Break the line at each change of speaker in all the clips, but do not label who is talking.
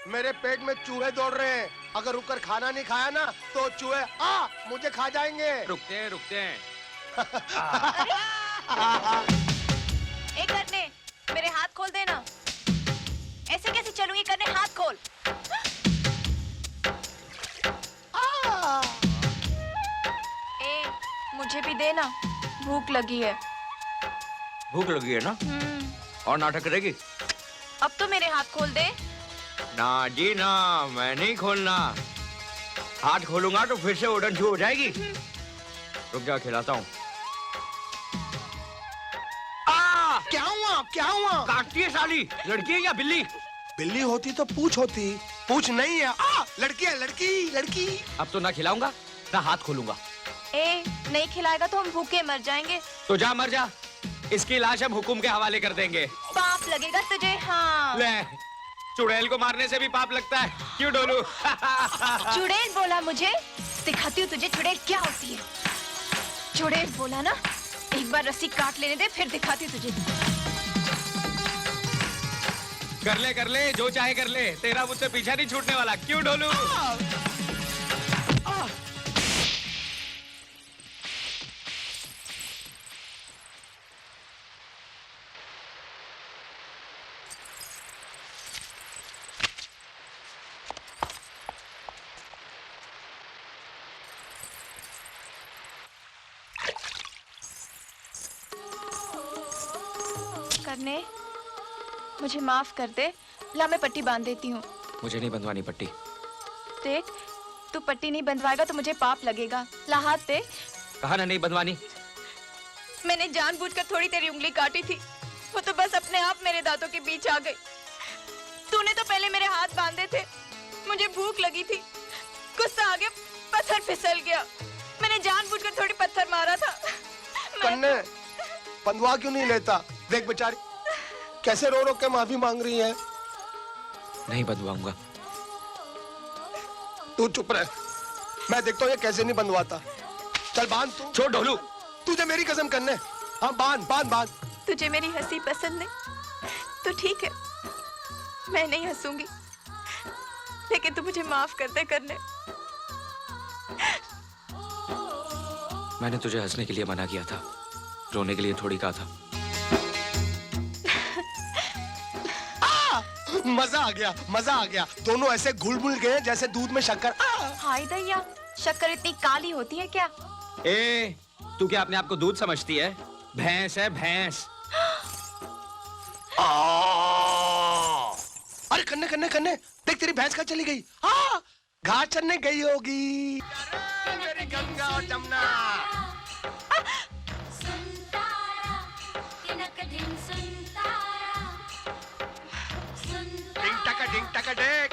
मेरे पेट में चूहे दौड़ रहे हैं। अगर रुककर खाना नहीं खाया ना तो चूहे मुझे खा जाएंगे।
रुकते हैं
ए करने, मेरे हाथ खोल देना। ऐसे कैसे चलूंगी करने, हाथ खोल। ए, मुझे भी देना, भूख लगी है।
भूख लगी है ना? और नाटक करेगी?
अब तो मेरे हाथ खोल दे।
ना जी ना, मैं नहीं खोलना। हाथ खोलूंगा तो फिर से उड़न छू हो जाएगी। रुक जा, खिलाता हूँ।
क्या हुआ? क्या हुआ?
काटती है साली। लड़की है या बिल्ली?
बिल्ली होती तो पूछ होती, पूछ नहीं है। लड़की है, लड़की लड़की।
अब तो ना खिलाऊंगा ना हाथ खोलूंगा।
ए, नहीं खिलाएगा तो हम भूखे मर जाएंगे।
तो जा मर जा, इसकी लाश हम हुकुम के हवाले कर देंगे।
पाप लगेगा तुझे। हाँ,
ले, चुड़ैल को मारने से भी पाप लगता है, क्यों डोलू?
चुड़ैल बोला मुझे? दिखाती हूँ तुझे चुड़ैल क्या होती है। चुड़ैल बोला ना, एक बार रस्सी काट लेने दे, फिर दिखाती हूँ तुझे।
कर ले, जो चाहे कर ले, तेरा मुझसे पीछा नहीं छूटने वाला, क्यों डोलू?
करने, मुझे माफ कर दे। ला, मैं पट्टी बांध देती हूँ।
मुझे नहीं बंधवानी पट्टी।
देख, तू पट्टी नहीं बंधवाएगा तो मुझे पाप लगेगा। ला, हाथ दे।
कहा ना नहीं बंधवानी।
मैंने जानबूझकर थोड़ी तेरी उंगली काटी थी, वो तो बस अपने आप मेरे दांतों के बीच आ गई। तूने तो पहले मेरे हाथ बांधे थे, मुझे भूख लगी थी, गुस्सा आ गया, पत्थर फिसल गया। मैंने जानबूझकर थोड़ी पत्थर मारा था।
कन्ने, बंधवा क्यों नहीं लेता? देख बेचारी कैसे रो रो के माफी मांग रही है।
नहीं बंधवाऊंगा।
तू चुप रह, मैं देखता हूँ ये कैसे नहीं बंधवाता। चल बांध तू।
छोड़ डोलू।
तुझे मेरी कसम करने। हाँ बांध बांध बांध।
तुझे मेरी हंसी पसंद नहीं तो ठीक है, मैं नहीं हंसूंगी, लेकिन तू मुझे माफ कर दे करने।
मैंने तुझे हंसने के लिए मना किया था, रोने के लिए थोड़ी कहा था।
मजा आ गया, मजा आ गया। दोनों ऐसे घुल मिल गए जैसे दूध में शक्कर।
हाय दैया, शक्कर इतनी काली होती है क्या?
ए, तू क्या अपने आप को दूध समझती है? भैंस है, भैंस।
अरे कन्ने कन्ने कन्ने, देख तेरी भैंस कहाँ चली गई? घास चरने गई होगी। मेरी गंगा और जमुना। डिंग टका डेक।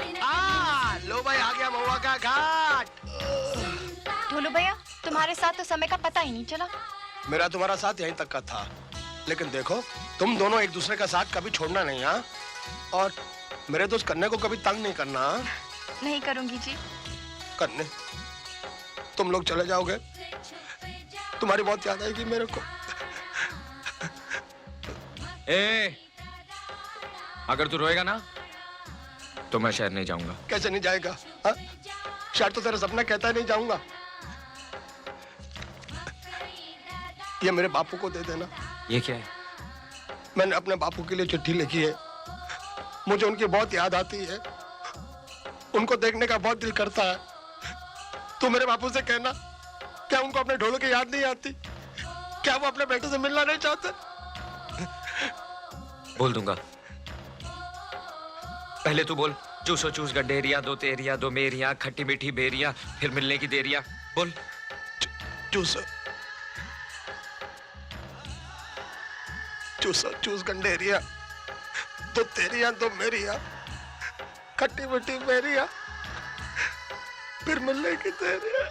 लो भाई, आ गया महुआ का घाट।
ढोलू भैया, तुम्हारे साथ तो समय का पता ही नहीं चला।
मेरा तुम्हारा साथ यहीं तक का था, लेकिन देखो तुम दोनों एक दूसरे का साथ कभी छोड़ना नहीं। हाँ, और मेरे दोस्त कन्ने को कभी तंग नहीं करना।
नहीं करूंगी जी।
कन्ने, तुम लोग चले जाओगे, तुम्हारी बहुत याद आएगी मेरे को।
ए, अगर तू रोएगा ना तो मैं शहर नहीं जाऊंगा।
कैसे नहीं जाएगा? शायद तो तेरा सपना कहता है नहीं जाऊंगा। ये मेरे बापू को दे देना।
ये क्या है?
मैंने अपने बापू के लिए चिट्ठी लिखी है। मुझे उनकी बहुत याद आती है, उनको देखने का बहुत दिल करता है। तू मेरे बापू से कहना, क्या उनको अपने ढोलों की याद नहीं आती? क्या वो अपने बेटे से मिलना नहीं चाहते?
बोल दूंगा। पहले तू बोल। चूसो चूस गड्ढेरिया, दो तेरिया, दो मेरिया, खट्टी मीठी बेरिया, फिर मिलने की देरिया। बोल।
चूसो चूसो चूस गंडेरिया, दो तेरिया दो मेरिया, खट्टी मीठी बेरिया, फिर मिलने की देरिया।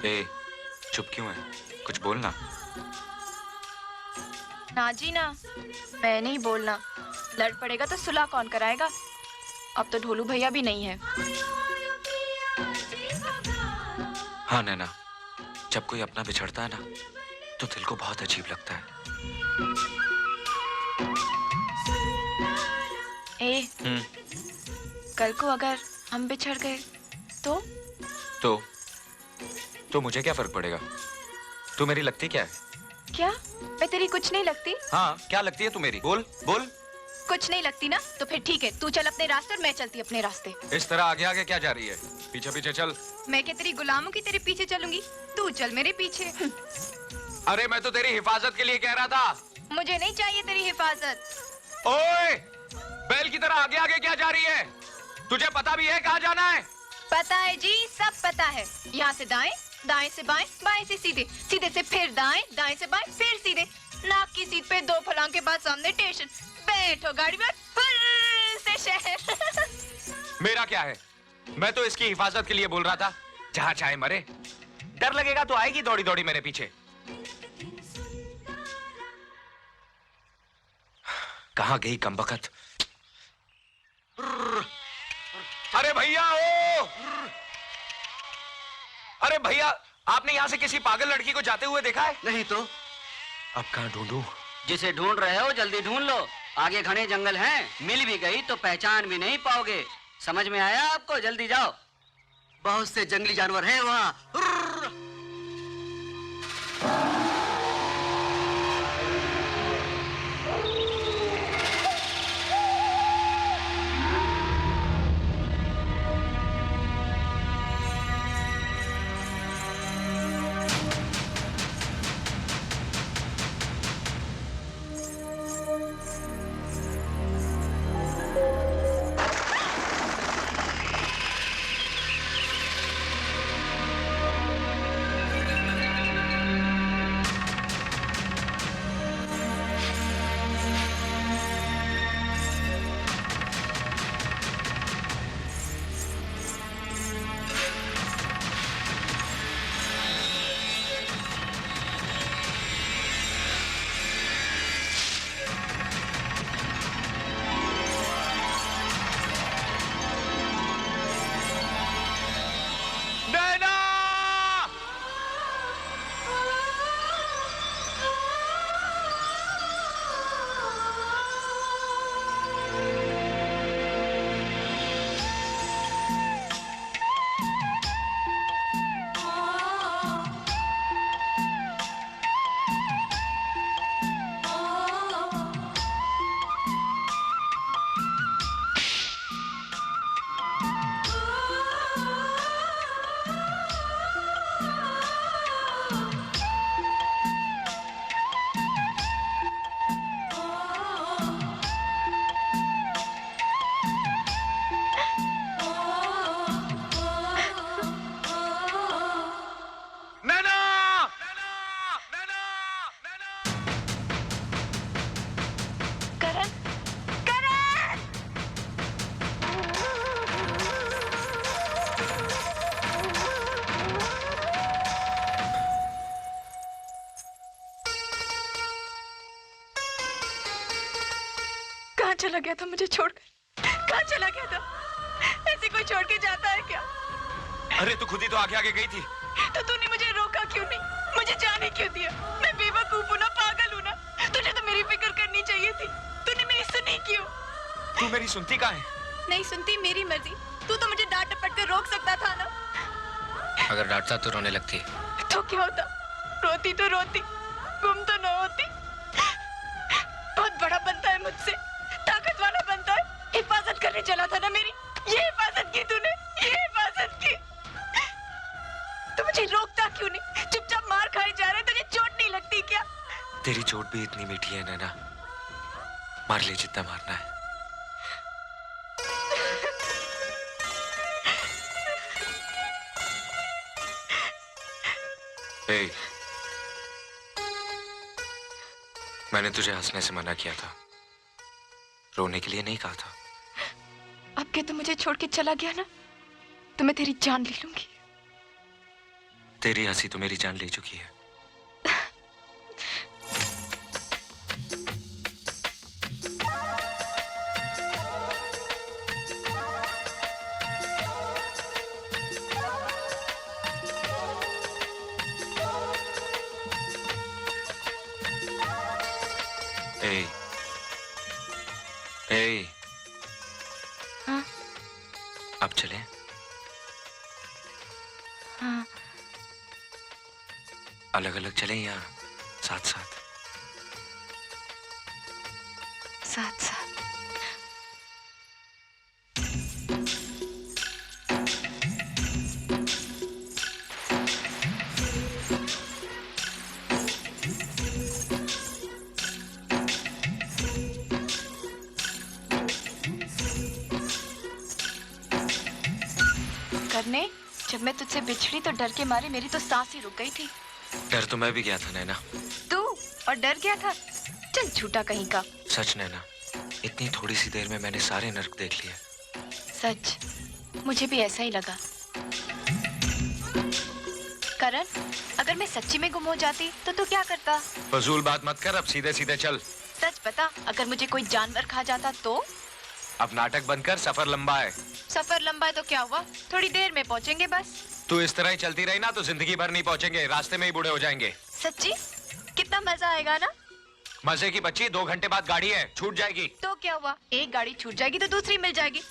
ए, चुप क्यों है? कुछ बोलना।
ना जी ना, मैं नहीं बोलना। लड़ पड़ेगा तो सुलह कौन कराएगा? अब तो ढोलू भैया भी नहीं है।
हाँ नैना, जब कोई अपना बिछड़ता है ना तो दिल को बहुत अजीब लगता है।
कल को अगर हम बिछड़ गए तो
मुझे क्या फर्क पड़ेगा? तू मेरी लगती क्या है?
क्या मैं तेरी कुछ नहीं लगती?
हाँ, क्या लगती है तू मेरी? बोल बोल।
कुछ नहीं लगती ना? तो फिर ठीक है, तू चल अपने रास्ते और मैं चलती अपने रास्ते।
इस तरह आगे आगे क्या जा रही है? पीछे पीछे चल।
मैं क्या तेरी गुलामों की तेरे पीछे चलूंगी? तू चल मेरे पीछे।
अरे मैं तो तेरी हिफाजत के लिए कह रहा था।
मुझे नहीं चाहिए तेरी हिफाजत।
ओए, बैल की तरह आगे आगे क्या जा रही है? तुझे पता भी है कहाँ जाना है?
पता है जी, सब पता है। यहाँ से दाएं, दाएं से बाएं, बाएं से सीधे, सीधे से फिर दाएं, दाएं से बाएं, फिर सीधे। नाक की सीट पे 2 फलांग के बाद सामने स्टेशन। बैठो गाड़ी में, फुर्र से शहर।
मेरा क्या है? मैं तो इसकी हिफाजत के लिए बोल रहा था। जहाँ चाहे मरे। डर लगेगा तो आएगी दौड़ी दौड़ी मेरे पीछे। कहाँ गई कमबख्त? अरे भैया ओ! अरे भैया, आपने यहाँ से किसी पागल लड़की को जाते हुए देखा है?
नहीं तो।
अब कहाँ ढूंढूं?
जिसे ढूंढ रहे हो जल्दी ढूंढ लो। आगे घने जंगल हैं, मिल भी गई तो पहचान भी नहीं पाओगे। समझ में आया आपको? जल्दी जाओ, बहुत से जंगली जानवर हैं वहाँ।
चला गया था मुझे छोड़कर? कहाँ चला गया था? ऐसे कोई छोड़ के जाता है क्या?
अरे तू खुद ही तो आगे आगे गई थी।
तो तूने मुझे रोका क्यों नहीं? मुझे जाने क्यों दिया? मैं बेवकूफ हूँ ना, पागल हूँ ना? तुझे तो मेरी फिक्र करनी चाहिए थी। तूने मेरी सुनी क्यों?
तू मेरी सुनती कहाँ है?
नहीं सुनती, मेरी मर्जी। तू तो मुझे डांट डपट कर रोक सकता था ना।
अगर डांटता तो रोने लगती।
तो क्या होता? रोती तो रोती, गुम तो न होती। बहुत बड़ा बनता है मुझसे, ताकत वाला बनता है। हिफाजत करने चला था ना मेरी, ये हिफाजत की तूने, ये हिफाजत की। तू मुझे रोकता क्यों नहीं? चुपचाप मार खाए जा रहे, तुझे चोट नहीं लगती क्या?
तेरी चोट भी इतनी मीठी है नैना, मार ले जितना मारना है। ए, मैंने तुझे हंसने से मना किया था, रोने के लिए नहीं कहा था।
अब के तू मुझे छोड़ के चला गया ना, तो मैं तेरी जान ले लूंगी।
तेरी हंसी तो मेरी जान ले चुकी है। ए, ए,
हाँ?
अब चलें?
हाँ।
अलग अलग चलें या साथ साथ?
साथ साथ। करने, जब मैं तुझसे बिछड़ी तो डर के मारे मेरी तो सांस ही रुक गई थी।
डर तो मैं भी गया था नैना।
तू और डर गया था? चल झूठा कहीं का।
सच नैना, इतनी थोड़ी सी देर में मैंने सारे नर्क देख लिए।
सच, मुझे भी ऐसा ही लगा। करण, अगर मैं सच्ची में गुम हो जाती तो तू क्या करता?
फजूल बात मत कर, अब सीधे सीधे चल।
सच बता, अगर मुझे कोई जानवर खा जाता तो?
अब नाटक बंद कर, सफर लंबा है।
सफर लंबा है तो क्या हुआ, थोड़ी देर में पहुंचेंगे बस।
तू इस तरह ही चलती रही ना तो जिंदगी भर नहीं पहुंचेंगे, रास्ते में ही बूढ़े हो जाएंगे।
सच्ची? कितना मजा आएगा ना।
मजे की बच्ची, 2 घंटे बाद गाड़ी है, छूट जाएगी।
तो क्या हुआ, एक गाड़ी छूट जाएगी तो दूसरी मिल जाएगी।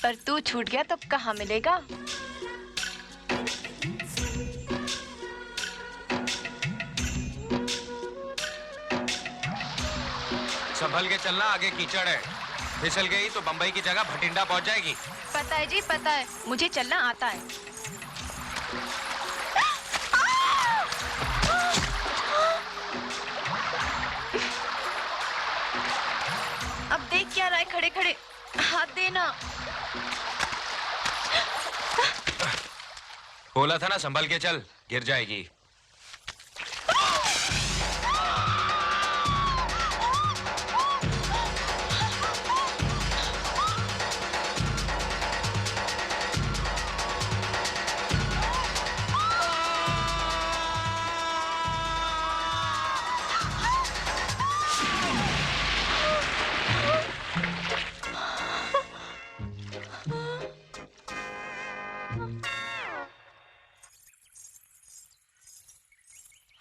पर तू छूट गया तो कहाँ मिलेगा?
संभल के चलना, आगे कीचड़ है, फिसल गई तो बंबई की जगह भटिंडा पहुंच जाएगी।
पता है जी, पता है, मुझे चलना आता है। अब देख क्या रहा है खड़े खड़े, हाथ देना।
बोला था ना संभल के चल, गिर जाएगी।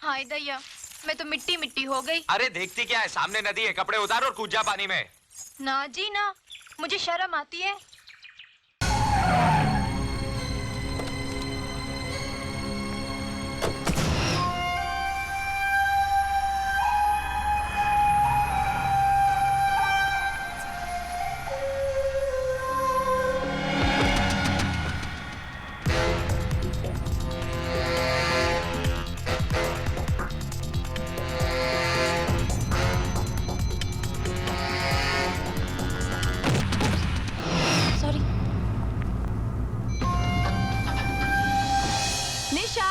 हाय दैया, मैं तो मिट्टी मिट्टी हो गई।
अरे देखती क्या है, सामने नदी है, कपड़े उतार और कूद जा पानी में।
ना जी ना, मुझे शर्म आती है। सॉरी। निशा,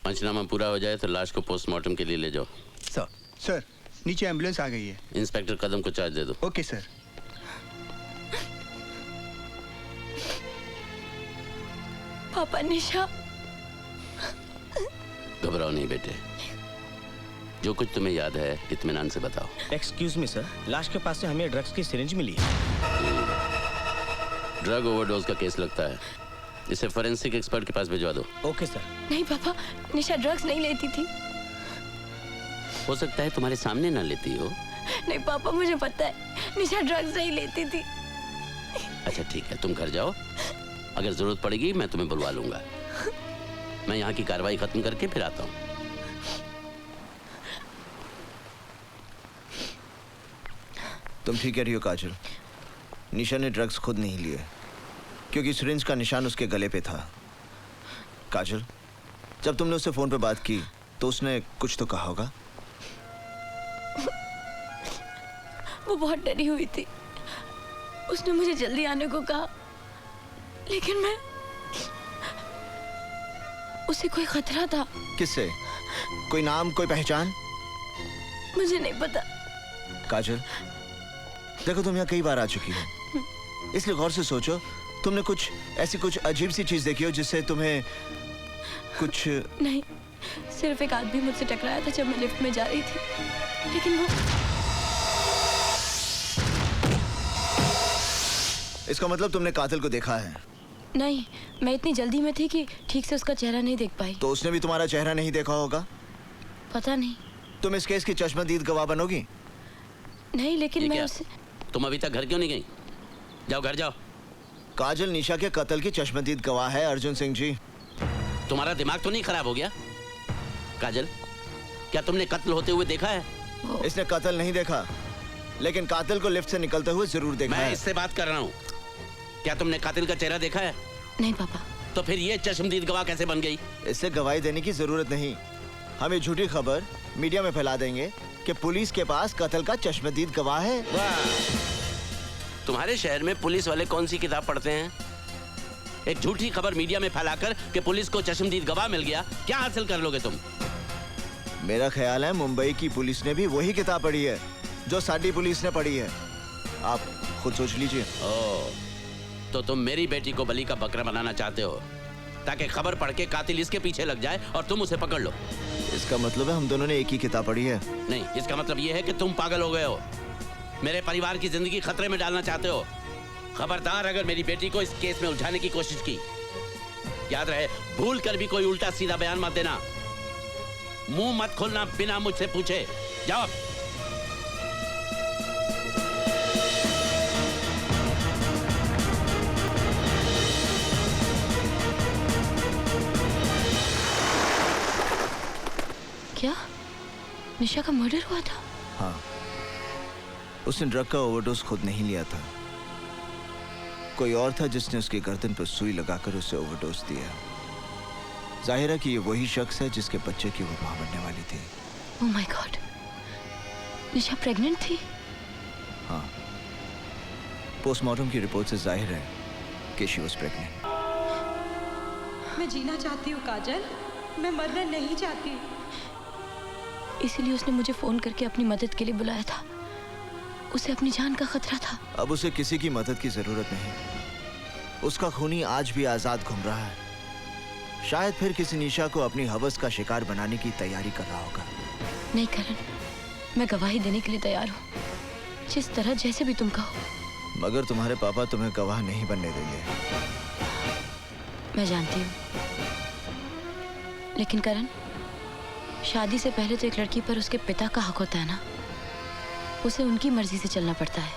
पंचनामा पूरा हो जाए तो लाश को पोस्टमार्टम के लिए ले जाओ।
सर, नीचे एम्बुलेंस आ गई है।
इंस्पेक्टर कदम को चार्ज दे दो।
Okay sir.
पापा, निशा।
घबराओ नहीं बेटे, जो कुछ तुम्हें याद है इत्मीनान से बताओ।
एक्सक्यूज मी सर, लाश के पास से हमें ड्रग्स की सिरिंज मिली है।
ड्रग ओवरडोज का केस लगता है, इसे फोरेंसिक एक्सपर्ट के पास भिजवा दो।
Okay sir.
नहीं पापा, निशा ड्रग्स नहीं लेती थी।
हो सकता है तुम्हारे सामने ना लेती हो।
नहीं पापा, मुझे पता है निशा ड्रग्स नहीं लेती थी।
अच्छा ठीक है, तुम घर जाओ, अगर जरूरत पड़ेगी मैं तुम्हें बुलवा लूंगा। मैं यहाँ की कार्रवाई खत्म करके फिर आता हूँ।
तुम ठीक कह रही हो काजल, निशा ने ड्रग्स खुद नहीं लिए क्योंकि सिरिंज का निशान उसके गले पे था। काजल, जब तुमने उससे फोन पे बात की तो उसने कुछ तो कहा होगा।
वो बहुत डरी हुई थी, उसने मुझे जल्दी आने को कहा, लेकिन मैं उसे कोई खतरा था।
किससे? कोई नाम, कोई पहचान?
मुझे नहीं पता।
काजल, देखो तुम यहाँ कई बार आ चुकी हो, इसलिए गौर से सोचो तुमने कुछ अजीब सी चीज देखी हो जिससे तुम्हें कुछ।
नहीं, सिर्फ एक आदमी मुझसे टकराया था जब मैं लिफ्ट में जा रही थी, लेकिन वो।
इसका मतलब तुमने कातिल को देखा है?
नहीं, मैं इतनी जल्दी में थी कि ठीक से उसका चेहरा नहीं देख पाई।
तो उसने भी तुम्हारा चेहरा नहीं देखा होगा?
पता नहीं।
तुम इस केस की चश्मदीद गवाह बनोगी?
नहीं, लेकिन मैं
क्या?
उसे।
तुम अभी तक घर क्यों नहीं गई? जाओ घर जाओ।
काजल निशा के कत्ल की चश्मदीद गवाह है अर्जुन सिंह जी।
तुम्हारा दिमाग तो नहीं खराब हो गया? काजल, क्या तुमने कत्ल होते हुए देखा है?
इसने कत्ल नहीं देखा, लेकिन कातिल को लिफ्ट से निकलते हुए जरूर देखा
मैं
है।
इससे बात कर रहा हूँ। क्या तुमने कातिल का चेहरा देखा है?
नहीं पापा।
तो फिर ये चश्मदीद गवाह कैसे बन गई?
इससे गवाही देने की जरूरत नहीं। हम ये झूठी खबर मीडिया में फैला देंगे कि पुलिस के पास कत्ल का चश्मदीद गवाह है।
वाह! तुम्हारे शहर में पुलिस वाले कौन सी किताब पढ़ते हैं? एक झूठी खबर मीडिया में फैलाकर कि पुलिस को चश्मदीद गवाह मिल गया, क्या हासिल कर लोगे तुम?
मेरा ख्याल है मुंबई की पुलिस ने भी वही किताब पढ़ी है जो साडी पुलिस ने पढ़ी है। आप खुद सोच लीजिए।
ओह, तो तुम मेरी बेटी को बलि का बकरा बनाना चाहते हो ताकि खबर पढ़ के कातिल इसके पीछे लग जाए और तुम उसे पकड़ लो।
इसका मतलब है हम दोनों ने एक ही किताब पढ़ी है।
नहीं, इसका मतलब ये है कि तुम पागल हो गए हो, मेरे परिवार की जिंदगी खतरे में डालना चाहते हो। खबरदार अगर मेरी बेटी को इस केस में उलझाने की कोशिश की, याद रहे भूल कर भी कोई उल्टा सीधा बयान मत देना। मुंह मत खोलना बिना मुझसे पूछे। जाओ।
क्या निशा का मर्डर हुआ था?
हाँ, उसने ड्रग का ओवरडोज खुद नहीं लिया था, कोई और था जिसने उसकी गर्दन पर सुई लगाकर उसे ओवरडोज दिया। जाहिर है कि ये वही शख्स है जिसके बच्चे की वो मां बनने वाली थी।
Oh my God, Nisha pregnant थी?
हाँ, पोस्टमार्टम की रिपोर्ट से जाहिर है कि शी वाज प्रेग्नेंट।
मैं जीना चाहती हूँ काजल, मैं मरना नहीं चाहती।
इसीलिए उसने मुझे फोन करके अपनी मदद के लिए बुलाया था। उसे अपनी जान का खतरा था।
अब उसे किसी की मदद की जरूरत नहीं, उसका खूनी आज भी आजाद घूम रहा है। शायद फिर किसी निशा को अपनी हवस का शिकार बनाने की तैयारी कर रहा होगा।
नहीं करण, मैं गवाही देने के लिए तैयार हूँ, जिस तरह जैसे भी तुम कहो।
मगर तुम्हारे पापा तुम्हें गवाह नहीं बनने देंगे।
मैं जानती हूँ, लेकिन करण, शादी से पहले तो एक लड़की पर उसके पिता का हक होता है ना, उसे उनकी मर्जी से चलना पड़ता है।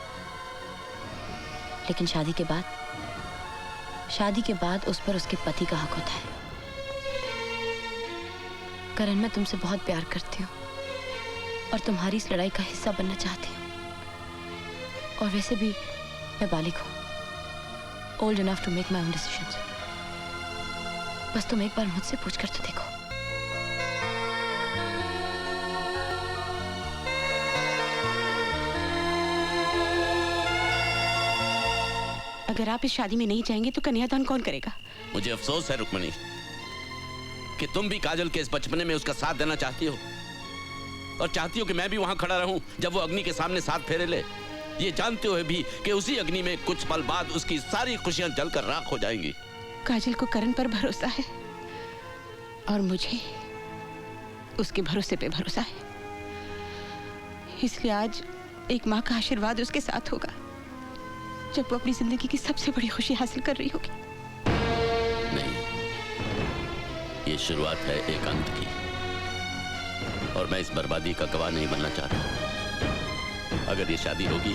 लेकिन शादी के बाद उस पर उसके पति का हक होता है। करण, मैं तुमसे बहुत प्यार करती हूँ और तुम्हारी इस लड़ाई का हिस्सा बनना चाहती हूँ। और वैसे भी मैं बालिग हूँ, old enough to make my own decisions. बस तुम एक बार मुझसे पूछकर तो देखो।
अगर आप इस शादी में नहीं जाएंगे तो कन्यादान कौन करेगा?
मुझे अफसोस है रुक्मणी कि तुम भी काजल के इस बचपने में उसका साथ देना चाहती हो, और चाहती हो कि मैं भी वहां खड़ा रहूं जब वो अग्नि के सामने साथ फेरे ले, ये जानते हुए भी कि उसी अग्नि में कुछ पल बाद उसकी सारी खुशियां जलकर राख हो जाएंगी।
काजल को करण पर भरोसा है और मुझे उसके भरोसे पे भरोसा है, इसलिए आज एक माँ का आशीर्वाद उसके साथ होगा जब वो अपनी जिंदगी की सबसे बड़ी खुशी हासिल कर रही होगी।
नहीं, ये शुरुआत है एक अंत की, और मैं इस बर्बादी का गवाह नहीं बनना चाहता। अगर ये शादी होगी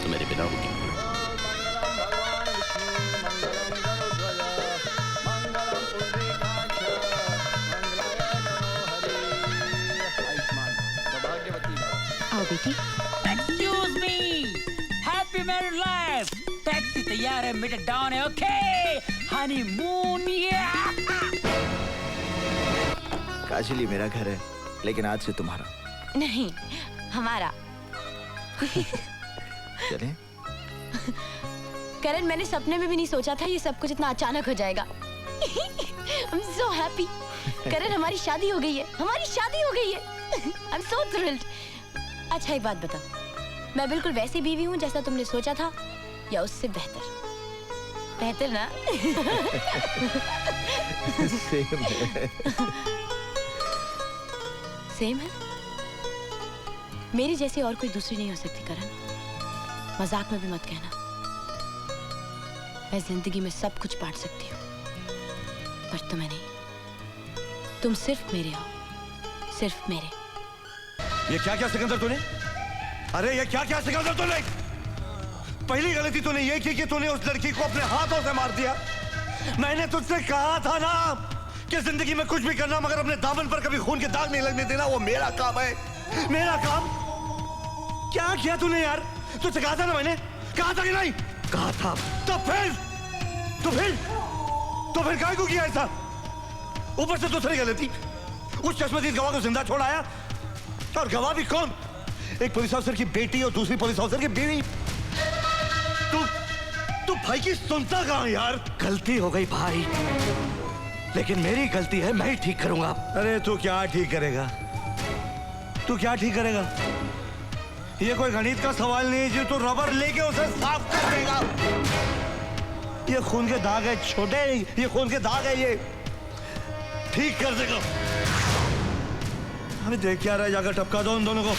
तो मेरे बिना होगी।
आओ बेटी।
Excuse me, happy married life. Taxi तैयार है, मीटर डाउन है, ओके? हनीमून।
काजल, ये मेरा घर है, लेकिन आज से तुम्हारा
नहीं, हमारा।
चलें?
करण, मैंने सपने में भी नहीं सोचा था ये सब कुछ इतना अचानक हो जाएगा। I'm so happy। करण, हमारी शादी हो गई है, हमारी शादी हो गई है। I'm so thrilled। अच्छा एक बात बता, मैं बिल्कुल वैसी बीवी हूँ जैसा तुमने सोचा था, या उससे बेहतर? बेहतर ना?
सेम है।
सेम है? मेरी जैसी और कोई दूसरी नहीं हो सकती करण। मजाक में भी मत कहना। मैं जिंदगी में सब कुछ बांट सकती हूँ, पर तुम्हें नहीं। तुम सिर्फ मेरे हो, सिर्फ मेरे।
ये क्या क्या सिकंदर तूने? अरे ये क्या क्या सिकंदर तूने? पहली गलती तूने ये की कि तूने उस लड़की को अपने हाथों से मार दिया। मैंने तुझसे कहा था ना कि जिंदगी में कुछ भी करना मगर अपने दामन पर कभी खून के दाग नहीं लगने देना। वो मेरा काम है, मेरा काम। क्या किया तूने यार? तुझसे कहा था ना, मैंने कहा था कि नहीं? कहा था। तो फिर काहे को किया ऐसा? ऊपर से दूसरी गलती, उस चश्मदीद गवाह को जिंदा छोड़ आया। और गवाह भी कौन? एक पुलिस ऑफिसर की बेटी और दूसरी पुलिस ऑफिसर की बीवी। तू भाई की सुनता कहां यार? गलती हो गई भाई, लेकिन मेरी गलती है, मैं ही ठीक करूंगा। अरे तू क्या ठीक करेगा? तू क्या ठीक करेगा? ये कोई गणित का सवाल नहीं है जो तू रबर लेके उसे साफ कर देगा। ये खून के दाग है छोटे, ये खून के दाग है, ये ठीक कर देगा। अभी देख क्या रहा है, जाकर टपका दो उन दोनों को।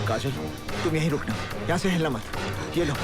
काजल, तुम यहीं रुकना, यहाँ से हिलना मत। ये लो।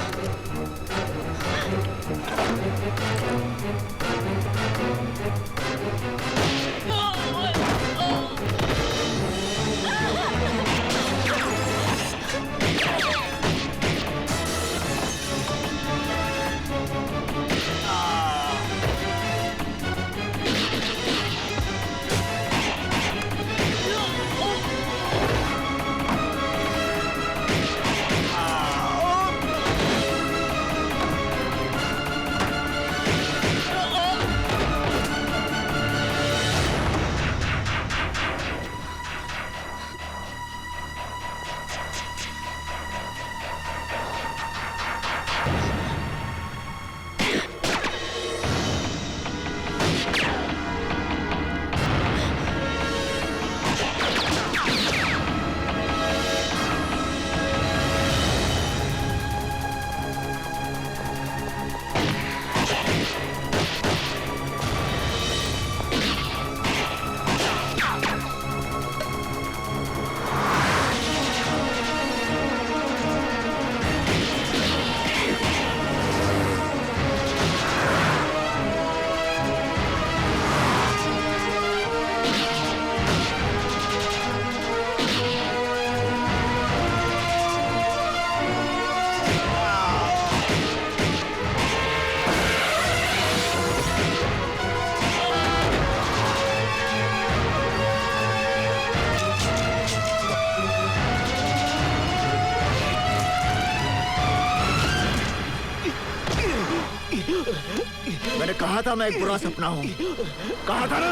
मैंने कहा था मैं एक बुरा सपना हूं, कहा था ना।